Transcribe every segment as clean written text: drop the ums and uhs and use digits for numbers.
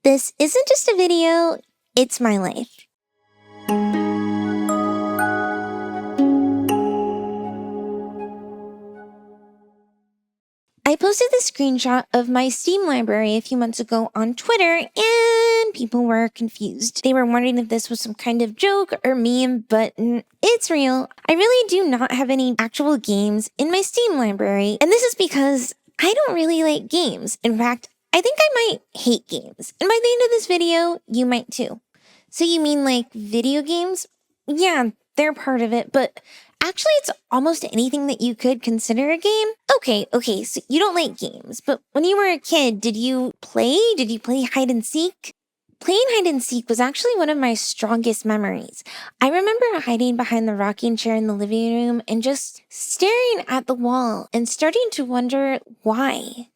This isn't just a video, it's my life. I posted this screenshot of my Steam library a few months ago on Twitter, and people were confused. They were wondering if this was some kind of joke or meme, but it's real. I really do not have any actual games in my Steam library, and this is because I don't really like games. In fact, I think I might hate games. And by the end of this video, you might too. So you mean like video games? Yeah, they're part of it, but actually it's almost anything that you could consider a game. Okay, so you don't like games, but when you were a kid, did you play hide and seek? Playing hide and seek was actually one of my strongest memories. I remember hiding behind the rocking chair in the living room and just staring at the wall and starting to wonder why.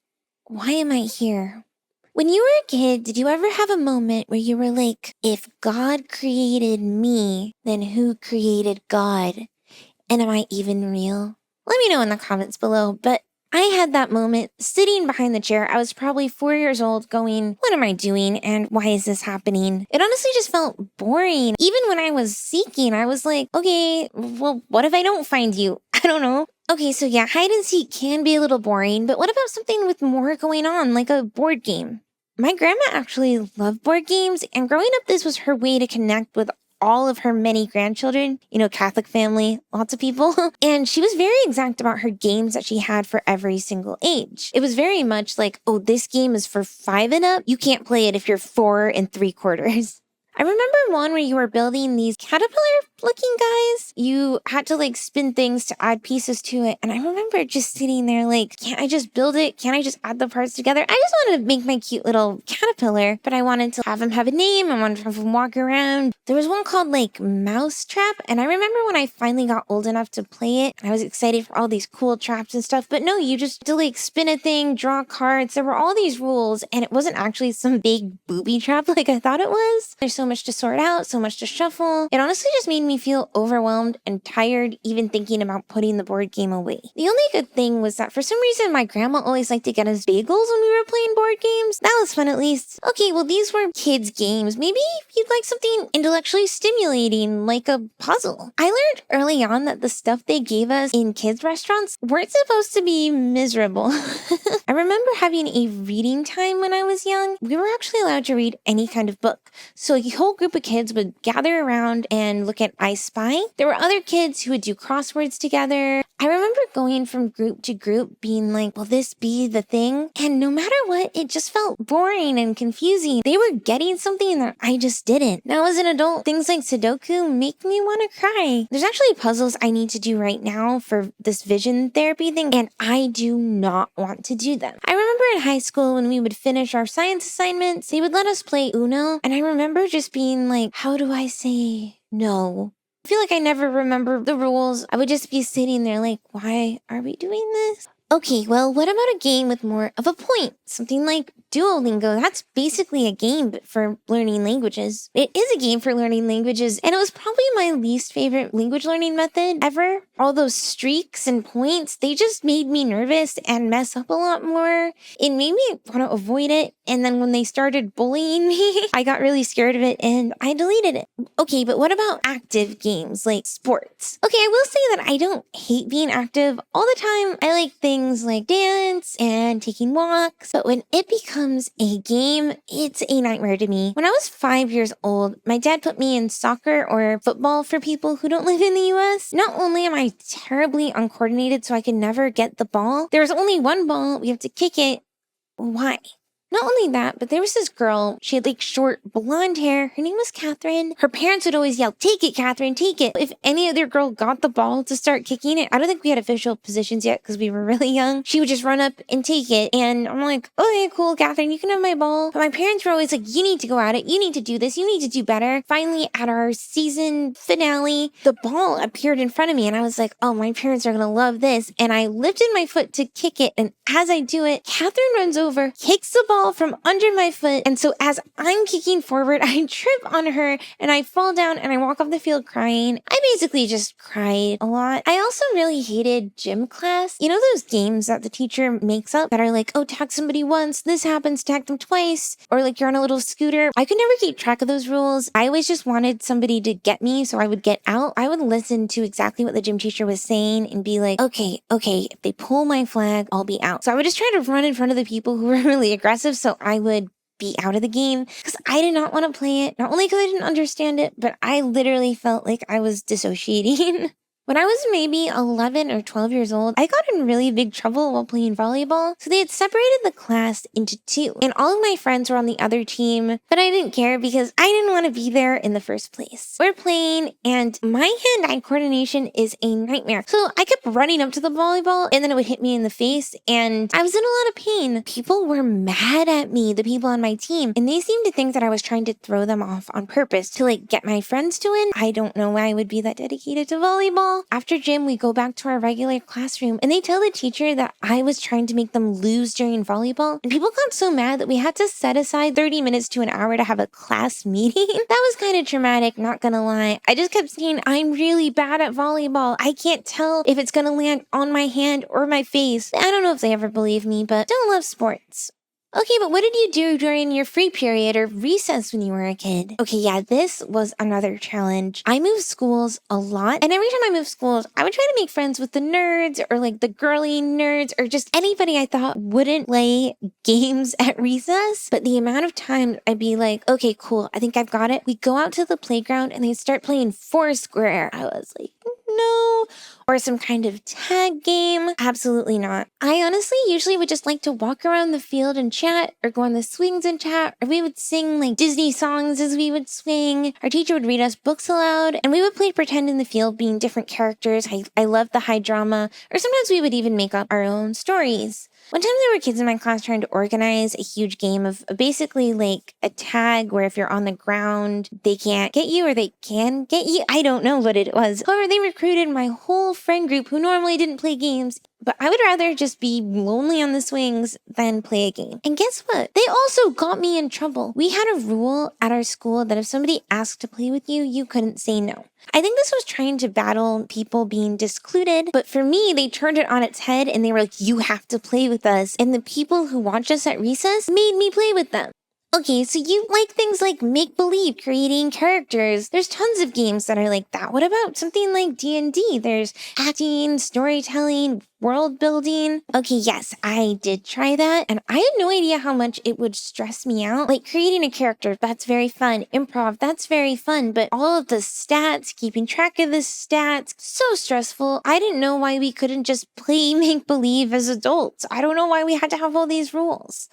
Why am I here? When you were a kid, did you ever have a moment where you were like, if God created me, then who created God? And am I even real? Let me know in the comments below, but I had that moment sitting behind the chair. I was probably 4 years old going, what am I doing and why is this happening? It honestly just felt boring. Even when I was seeking, I was like, okay, well, what if I don't find you? I don't know. Okay, so yeah, hide and seek can be a little boring, but what about something with more going on, like a board game? My grandma actually loved board games, and growing up, this was her way to connect with all of her many grandchildren, Catholic family, lots of people. And she was very exact about her games that she had for every single age. It was very much like, oh, this game is for 5 and up. You can't play it if you're 4 3/4. I remember one where you were building these caterpillar-looking guys. You had to spin things to add pieces to it. And I remember just sitting there like, can't I just build it? Can't I just add the parts together? I just wanted to make my cute little caterpillar, but I wanted to have him have a name. I wanted to have him walk around. There was one called Mousetrap. And I remember when I finally got old enough to play it, I was excited for all these cool traps and stuff. But no, you just had to spin a thing, draw cards. There were all these rules, and it wasn't actually some big booby trap like I thought it was. There's so much to sort out, so much to shuffle. It honestly just made me feel overwhelmed and tired even thinking about putting the board game away. The only good thing was that for some reason my grandma always liked to get us bagels when we were playing board games. That was fun at least. Okay, well these were kids' games. Maybe you'd like something intellectually stimulating like a puzzle. I learned early on that the stuff they gave us in kids' restaurants weren't supposed to be miserable. I remember having a reading time when I was young. We were actually allowed to read any kind of book. So a whole group of kids would gather around and look at I Spy. There were other kids who would do crosswords together. I remember going from group to group being like, will this be the thing? And no matter what, it just felt boring and confusing. They were getting something that I just didn't. Now as an adult, things like Sudoku make me want to cry. There's actually puzzles I need to do right now for this vision therapy thing, and I do not want to do them. I remember in high school when we would finish our science assignments, they would let us play Uno, and I remember just being like, how do I say no? I feel like I never remember the rules. I would just be sitting there like, why are we doing this? Okay, well, what about a game with more of a point? Something like Duolingo. That's basically a game but for learning languages. It is a game for learning languages, and it was probably my least favorite language learning method ever. All those streaks and points, they just made me nervous and mess up a lot more. It made me want to avoid it, and then when they started bullying me, I got really scared of it and I deleted it. Okay, but what about active games like sports? Okay, I will say that I don't hate being active all the time. I like things like dance and taking walks, but when it becomes a game, it's a nightmare to me. When I was 5 years old, my dad put me in soccer or football for people who don't live in the US. Not only am I terribly uncoordinated so I can never get the ball, there's only one ball, we have to kick it. Why? Not only that, but there was this girl, she had short blonde hair. Her name was Catherine. Her parents would always yell, take it, Catherine, take it. If any other girl got the ball to start kicking it, I don't think we had official positions yet because we were really young. She would just run up and take it. And I'm like, okay, cool, Catherine, you can have my ball. But my parents were always like, you need to go at it. You need to do this. You need to do better. Finally, at our season finale, the ball appeared in front of me. And I was like, oh, my parents are going to love this. And I lifted my foot to kick it. And as I do it, Catherine runs over, kicks the ball volleyball from under my foot. And so as I'm kicking forward, I trip on her and I fall down and I walk off the field crying. I basically just cried a lot. I also really hated gym class. You know those games that the teacher makes up that are like, oh, tag somebody once, this happens, tag them twice, or like you're on a little scooter. I could never keep track of those rules. I always just wanted somebody to get me, so I would get out. I would listen to exactly what the gym teacher was saying and be like, okay, if they pull my flag, I'll be out. So I would just try to run in front of the people who were really aggressive so I would be out of the game because I did not want to play it. Not only because I didn't understand it, but I literally felt like I was dissociating. When I was maybe 11 or 12 years old, I got in really big trouble while playing volleyball. So they had separated the class into two, and all of my friends were on the other team, but I didn't care because I didn't want to be there in the first place. We're playing, and my hand-eye coordination is a nightmare. So I kept running up to the volleyball, and then it would hit me in the face, and I was in a lot of pain. People were mad at me, the people on my team, and they seemed to think that I was trying to throw them off on purpose to like get my friends to win. I don't know why I would be that dedicated to volleyball. After gym, we go back to our regular classroom and they tell the teacher that I was trying to make them lose during volleyball. And people got so mad that we had to set aside 30 minutes to an hour to have a class meeting. That was kind of traumatic, not gonna lie. I just kept saying, I'm really bad at volleyball. I can't tell if it's gonna land on my hand or my face. I don't know if they ever believe me, but don't love sports. Okay, but what did you do during your free period or recess when you were a kid? Okay, yeah, this was another challenge. I moved schools a lot, and every time I moved schools, I would try to make friends with the nerds or like the girly nerds or just anybody I thought wouldn't play games at recess. But the amount of time I'd be like, okay, cool, I think I've got it. We go out to the playground and they start playing Foursquare. I was like, no. Or some kind of tag game. Absolutely not. I honestly usually would just like to walk around the field and chat or go on the swings and chat, or we would sing like Disney songs as we would swing. Our teacher would read us books aloud and we would play pretend in the field being different characters. I loved the high drama, or sometimes we would even make up our own stories. One time there were kids in my class trying to organize a huge game of basically like a tag where if you're on the ground, they can't get you or they can get you. I don't know what it was. However, they recruited my whole friend group who normally didn't play games, but I would rather just be lonely on the swings than play a game. And guess what? They also got me in trouble. We had a rule at our school that if somebody asked to play with you, you couldn't say no. I think this was trying to battle people being discluded, but for me, they turned it on its head and they were like, you have to play with us. And the people who watched us at recess made me play with them. Okay, so you like things like make-believe, creating characters. There's tons of games that are like that. What about something like D&D? There's acting, storytelling, world building. Okay, yes, I did try that, and I had no idea how much it would stress me out. Like creating a character, that's very fun. Improv, that's very fun, but all of the stats, keeping track of the stats, so stressful. I didn't know why we couldn't just play make-believe as adults. I don't know why we had to have all these rules.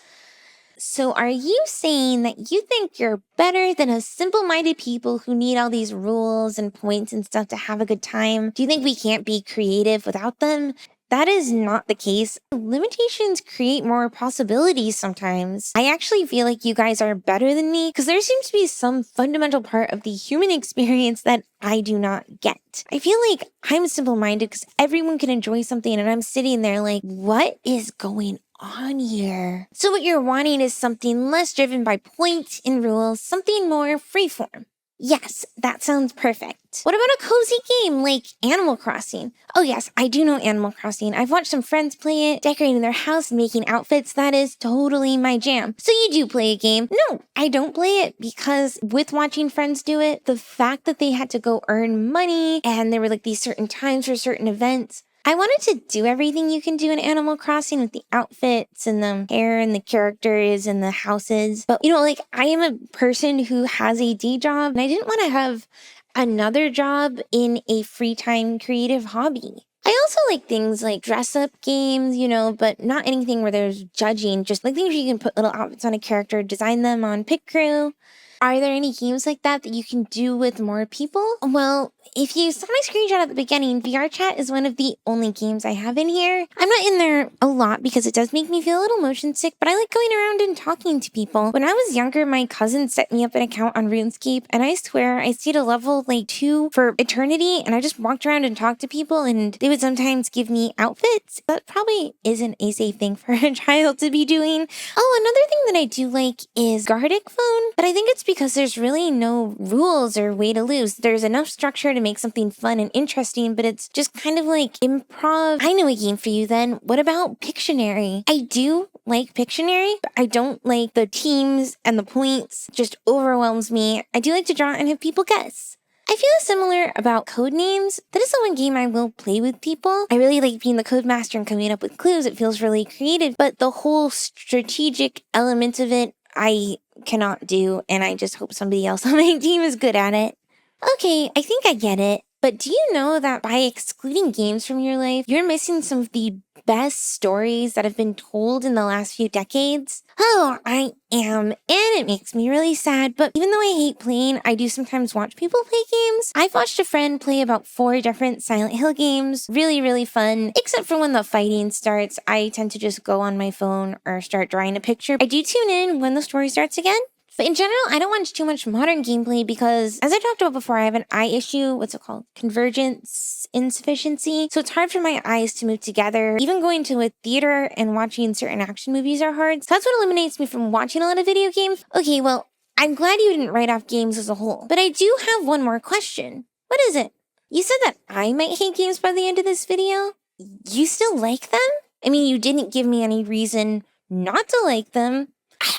So are you saying that you think you're better than a simple-minded people who need all these rules and points and stuff to have a good time? Do you think we can't be creative without them? That is not the case. Limitations create more possibilities sometimes. I actually feel like you guys are better than me because there seems to be some fundamental part of the human experience that I do not get. I feel like I'm simple-minded because everyone can enjoy something and I'm sitting there like, what is going on here? So what you're wanting is something less driven by points and rules, something more freeform. Yes, that sounds perfect. What about a cozy game like Animal Crossing? Oh yes, I do know Animal Crossing. I've watched some friends play it, decorating their house and making outfits. That is totally my jam. So you do play a game? No, I don't play it because with watching friends do it, the fact that they had to go earn money and there were like these certain times for certain events, I wanted to do everything you can do in Animal Crossing with the outfits and the hair and the characters and the houses. But, like I am a person who has a day job and I didn't want to have another job in a free time creative hobby. I also like things like dress up games, but not anything where there's judging, just like things where you can put little outfits on a character, design them on Piccrew. Are there any games like that you can do with more people? Well, if you saw my screenshot at the beginning, VRChat is one of the only games I have in here. I'm not in there a lot because it does make me feel a little motion sick, but I like going around and talking to people. When I was younger, my cousin set me up an account on RuneScape, and I swear I stayed at level like 2 for eternity, and I just walked around and talked to people, and they would sometimes give me outfits. That probably isn't a safe thing for a child to be doing. Oh, another thing that I do like is Garticphone, but I think it's because there's really no rules or way to lose. There's enough structure to make something fun and interesting, but it's just kind of like improv. I know a game for you then. What about Pictionary? I do like Pictionary, but I don't like the teams and the points. It just overwhelms me. I do like to draw and have people guess. I feel similar about code names. That is the one game I will play with people. I really like being the code master and coming up with clues. It feels really creative, but the whole strategic element of it, I cannot do, and I just hope somebody else on my team is good at it. Okay, I think I get it. But do you know that by excluding games from your life, you're missing some of the best stories that have been told in the last few decades? Oh, I am. And it makes me really sad. But even though I hate playing, I do sometimes watch people play games. I've watched a friend play about 4 different Silent Hill games. Really, really fun. Except for when the fighting starts, I tend to just go on my phone or start drawing a picture. I do tune in when the story starts again. But in general, I don't watch too much modern gameplay because, as I talked about before, I have an eye issue. What's it called? Convergence Insuffiency. So it's hard for my eyes to move together. Even going to a theater and watching certain action movies are hard. So that's what eliminates me from watching a lot of video games. Okay, well, I'm glad you didn't write off games as a whole. But I do have one more question. What is it? You said that I might hate games by the end of this video? You still like them? I mean, you didn't give me any reason not to like them.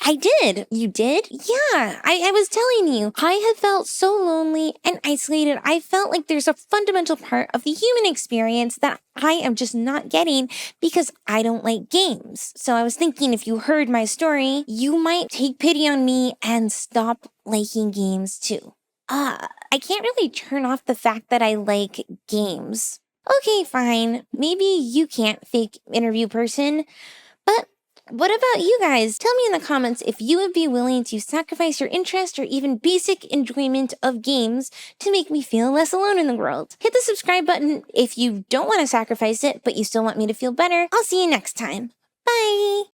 I did. You did? Yeah, I was telling you. I have felt so lonely and isolated. I felt like there's a fundamental part of the human experience that I am just not getting because I don't like games. So I was thinking if you heard my story, you might take pity on me and stop liking games too. I can't really turn off the fact that I like games. Okay, fine. Maybe you can't, fake interview person, but what about you guys? Tell me in the comments if you would be willing to sacrifice your interest or even basic enjoyment of games to make me feel less alone in the world. Hit the subscribe button if you don't want to sacrifice it, but you still want me to feel better. I'll see you next time. Bye!